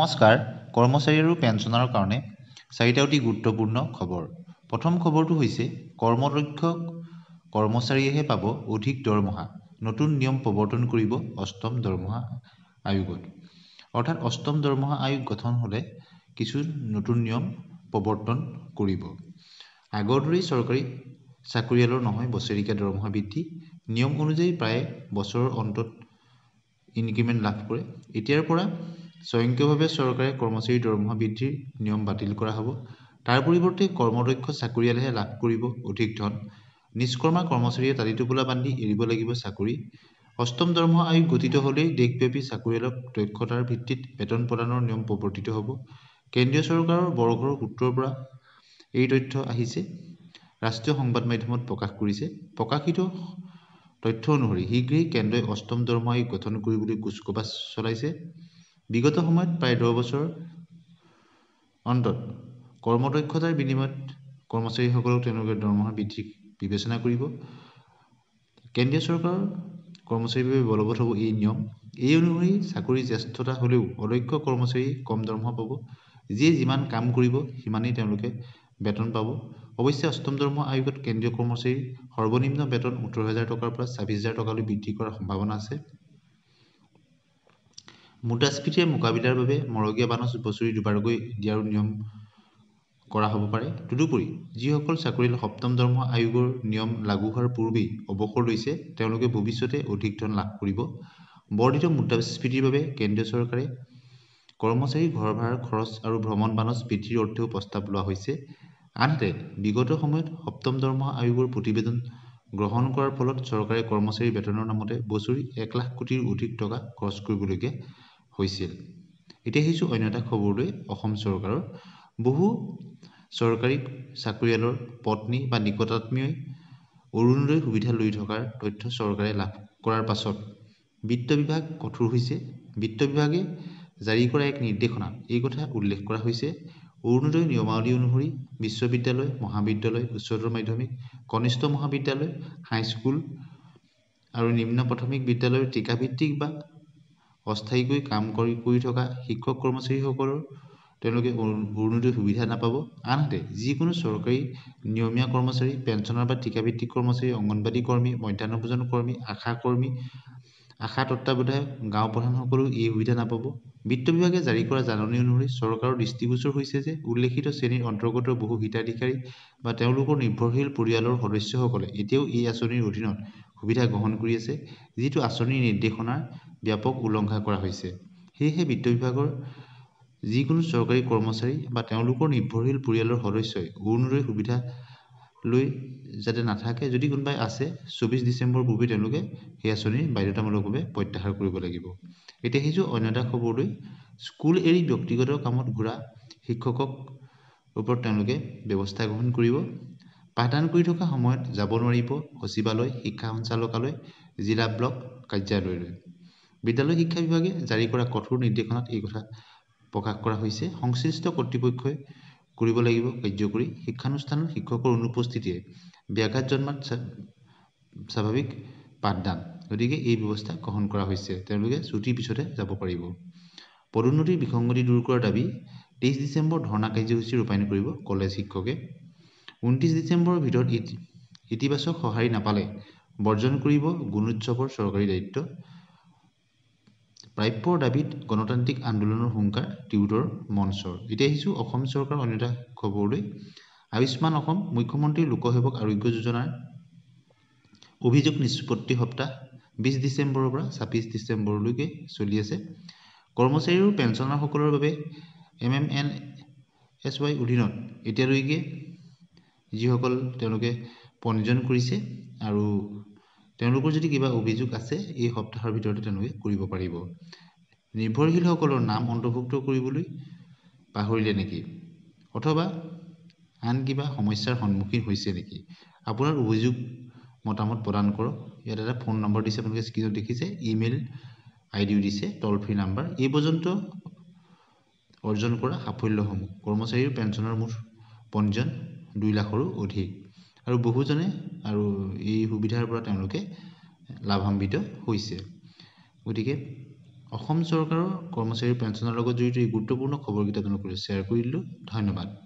নমস্কাৰ কৰ্মচাৰী আৰু পেঞ্চনাৰৰ কাৰণে চাৰিটা অতি গুৰুত্বপূৰ্ণ খবৰ। প্ৰথম খবৰটো হৈছে কৰ্মদক্ষ কৰ্মচাৰীয়েহে পাব অধিক দৰমহা। নতুন নিয়ম প্ৰৱৰ্তন কৰিব অষ্টম দৰমহা আয়োগত। অৰ্থাৎ অষ্টম দৰমহা আয়োগ গঠন হ'লে কিছু নতুন নিয়ম প্ৰৱৰ্তন কৰিব। আগৰ দৰেই চৰকাৰী চাকৰিয়ালৰ নহয় বছৰেকীয়া দৰমহা বৃদ্ধি। নিয়ম অনুযায়ী প্ৰায় বছৰৰ অন্তত ইনক্ৰিমেণ্ট লাভ কৰে। এতিয়াৰ পৰা স্বয়ংক্ৰিয়ভাৱে চৰকাৰে কৰ্মচাৰীৰ দৰমহা বৃদ্ধিৰ নিয়ম বাতিল কৰা হ'ব। তাৰ পৰিৱৰ্তে কৰ্মদক্ষ চাকৰিয়ালেহে লাভ কৰিব অধিক ধন। নিষ্কৰ্মা কৰ্মচাৰীয়ে টালি টোপোলা বান্ধি এৰিব লাগিব চাকৰি। অষ্টম দৰমহা আয়োগ গঠিত হ'লেই দেশব্যাপী চাকৰিয়ালক দক্ষতাৰ ভিত্তিত বেতন প্ৰদানৰ নিয়ম প্ৰৱৰ্তিত হ'ব। কেন্দ্ৰীয় চৰকাৰৰ বৰ্গৰ সূত্ৰৰ পৰা এই তথ্য আহিছে। ৰাষ্ট্ৰীয় সংবাদ মাধ্যমত প্ৰকাশ কৰিছে। প্ৰকাশিত তথ্য অনুসৰি শীঘ্ৰেই কেন্দ্ৰই অষ্টম দৰমহা আয়োগ গঠন কৰিবলৈ কুচকাৱাজ চলাইছে। বিগত সময়ত প্ৰায় 10 বছৰ অন্তত কৰ্মদক্ষতাৰ বিনিময়ত কৰ্মচাৰীসকলক তেওঁলোকৰ দৰমহা বৃদ্ধি বিবেচনা কৰিব। কেন্দ্ৰীয় চৰকাৰৰ কৰ্মচাৰীৰ বাবে বলৱৎ হ'ব এই নিয়ম। এই অনুসৰি চাকৰিৰ জ্যেষ্ঠতা হ'লেও অদক্ষ কৰ্মচাৰীয়ে কম দৰমহা পাব। যিয়ে যিমান কাম কৰিব সিমানেই তেওঁলোকে বেতন পাব। অৱশ্যে অষ্টম দৰমহা আয়োগত কেন্দ্ৰীয় কৰ্মচাৰীৰ সৰ্বনিম্ন বেতন 18,000 টকাৰ পৰা 26,000 টকালৈ বৃদ্ধি কৰাৰ সম্ভাৱনা আছে। মুদ্ৰাস্ফীতিৰ মোকাবিলাৰ বাবে মৰগীয়া বানচ বছৰি দুবাৰকৈ দিয়াৰো নিয়ম কৰা হ'ব পাৰে। তদুপৰি যিসকল চাকৰিয়ালে সপ্তম দৰমহা আয়োগৰ নিয়ম লাগু হোৱাৰ পূৰ্বেই অৱসৰ লৈছে তেওঁলোকে ভৱিষ্যতে অধিক ধন লাভ কৰিব। বৰ্ধিত মুদ্ৰাস্ফীতিৰ বাবে কেন্দ্ৰীয় চৰকাৰে কৰ্মচাৰীৰ ঘৰ ভাড়াৰ খৰচ আৰু ভ্ৰমণ বানচ বৃদ্ধিৰ অৰ্থেও প্ৰস্তাৱ লোৱা হৈছে। আনহাতে বিগত সময়ত সপ্তম দৰমহা আয়োগৰ প্ৰতিবেদন গ্ৰহণ কৰাৰ ফলত চৰকাৰে কৰ্মচাৰীৰ বেতনৰ নামতে বছৰি 1 লাখ কোটিৰো অধিক টকা খৰচ কৰিবলগীয়া হৈছিল। এতিয়া আহিছোঁ অন্য এটা খবৰলৈ। অসম চৰকাৰৰ বহু চৰকাৰী চাকৰিয়ালৰ পত্নী বা নিকটাত্মীয়ই অৰুণোদয় সুবিধা লৈ থকাৰ তথ্য চৰকাৰে লাভ কৰাৰ পাছত বিত্ত বিভাগ কঠোৰ হৈছে। বিত্ত বিভাগে জাৰি কৰা এক নিৰ্দেশনাত এই কথা উল্লেখ কৰা হৈছে। অৰুণোদয় নিয়মাৱলী অনুসৰি বিশ্ববিদ্যালয়, মহাবিদ্যালয়, উচ্চতৰ মাধ্যমিক, কনিষ্ঠ মহাবিদ্যালয়, হাইস্কুল আৰু নিম্ন প্ৰাথমিক বিদ্যালয়ৰ ঠিকাভিত্তিক বা অস্থায়ীকৈ কাম কৰি থকা শিক্ষক কৰ্মচাৰীসকলৰ তেওঁলোকে অৰুণোদয় সুবিধা নাপাব। আনহাতে যিকোনো চৰকাৰী নিয়মীয়া কৰ্মচাৰী, পেঞ্চনাৰ বা ঠিকাভিত্তিক কৰ্মচাৰী, অংগনবাড়ী কৰ্মী, মধ্যাহ্ন ভোজন কৰ্মী, আশা কৰ্মী, আশা তত্ত্বাৱধায়ক, গাঁও প্ৰধানসকলেও এই সুবিধা নাপাব। বিত্ত বিভাগে জাৰি কৰা জাননী অনুসৰি চৰকাৰৰ দৃষ্টিগোচৰ হৈছে যে উল্লেখিত শ্ৰেণীৰ অন্তৰ্গত বহু হিতাধিকাৰী বা তেওঁলোকৰ নিৰ্ভৰশীল পৰিয়ালৰ সদস্যসকলে এতিয়াও এই আঁচনিৰ অধীনত সুবিধা গ্ৰহণ কৰি আছে, যিটো আঁচনিৰ নিৰ্দেশনাৰ ব্যাপক উলংঘা কৰা হৈছে। সেয়েহে বিত্ত বিভাগৰ যিকোনো চৰকাৰী কৰ্মচাৰী বা তেওঁলোকৰ নিৰ্ভৰশীল পৰিয়ালৰ সদস্যই অৰুণোদয় সুবিধা লৈ যাতে নাথাকে। যদি কোনোবাই আছে 24 ডিচেম্বৰ পূৰ্বে তেওঁলোকে সেই আঁচনি বাধ্যতামূলকভাৱে প্ৰত্যাহাৰ কৰিব লাগিব। এতিয়া আহিছোঁ অন্য এটা খবৰলৈ। স্কুল এৰি ব্যক্তিগত কামত ঘূৰা শিক্ষকক ওপৰত তেওঁলোকে ব্যৱস্থা গ্ৰহণ কৰিব। পাঠদান কৰি থকা সময়ত যাব নোৱাৰিব সচিবালয়, শিক্ষা সঞ্চালকালয়, জিলা ব্লক কাৰ্যালয়লৈ। বিদ্যালয় শিক্ষা বিভাগে জাৰি কৰা কঠোৰ নিৰ্দেশনাত এই কথা প্ৰকাশ কৰা হৈছে। সংশ্লিষ্ট কৰ্তৃপক্ষই কৰিব লাগিব কাৰ্যকৰী। শিক্ষানুষ্ঠানত শিক্ষকৰ অনুপস্থিতিয়ে ব্যাঘাত জন্মাত স্বাভাৱিক পাঠদান। গতিকে এই ব্যৱস্থা গ্ৰহণ কৰা হৈছে। তেওঁলোকে ছুটিৰ পিছতে যাব পাৰিব। পদোন্নতিৰ বিসংগতি দূৰ কৰাৰ দাবী 23 ডিচেম্বৰ ধৰ্ণা কাৰ্যসূচী ৰূপায়ণ কৰিব কলেজ শিক্ষকে। 29 ডিচেম্বৰৰ ভিতৰত ইতিবাচক সঁহাৰি নাপালে বৰ্জন কৰিব গুণোৎসৱৰ চৰকাৰী দায়িত্ব। প্ৰাপ্যৰ দাবীত গণতান্ত্ৰিক আন্দোলনৰ হুংকাৰ ত্ৰিদোলৰ মঞ্চৰ। এতিয়া আহিছোঁ অসম চৰকাৰৰ অন্য এটা খবৰলৈ। আয়ুষ্মান অসম মুখ্যমন্ত্ৰী লোকসেৱক আৰোগ্য যোজনাৰ অভিযোগ নিষ্পত্তি সপ্তাহ 20 ডিচেম্বৰৰ পৰা 26 ডিচেম্বৰলৈকে চলি আছে। কৰ্মচাৰী আৰু পেঞ্চনাৰসকলৰ বাবে MMNSY অধীনত এতিয়ালৈকে যিসকল তেওঁলোকে পঞ্জীয়ন কৰিছে আৰু তেওঁলোকৰ যদি কিবা অভিযোগ আছে এই সপ্তাহৰ ভিতৰতে তেওঁলোকে কৰিব পাৰিব। নিৰ্ভৰশীলসকলৰ নাম অন্তৰ্ভুক্ত কৰিবলৈ পাহৰিলে নেকি? অথবা আন কিবা সমস্যাৰ সন্মুখীন হৈছে নেকি? আপোনাৰ অভিযোগ মতামত প্ৰদান কৰক। ইয়াত এটা ফোন নম্বৰ দিছে, আপোনালোকে স্ক্ৰীনত দেখিছে। ইমেইল আইডিও দিছে, টল ফ্ৰী নাম্বাৰ। এই পৰ্যন্ত অৰ্জন কৰা সাফল্যসমূহ কৰ্মচাৰী আৰু পেঞ্চনৰ মুঠ পঞ্জীয়ন 2 লাখৰো অধিক আৰু বহুজনে আৰু এই সুবিধাৰ পৰা তেওঁলোকে লাভান্বিত হৈছে। গতিকে অসম চৰকাৰৰ কৰ্মচাৰী পেঞ্চনৰ লগত জড়িত এই গুৰুত্বপূৰ্ণ খবৰকেইটা আপোনালোকৰ শ্বেয়াৰ কৰি দিলোঁ। ধন্যবাদ।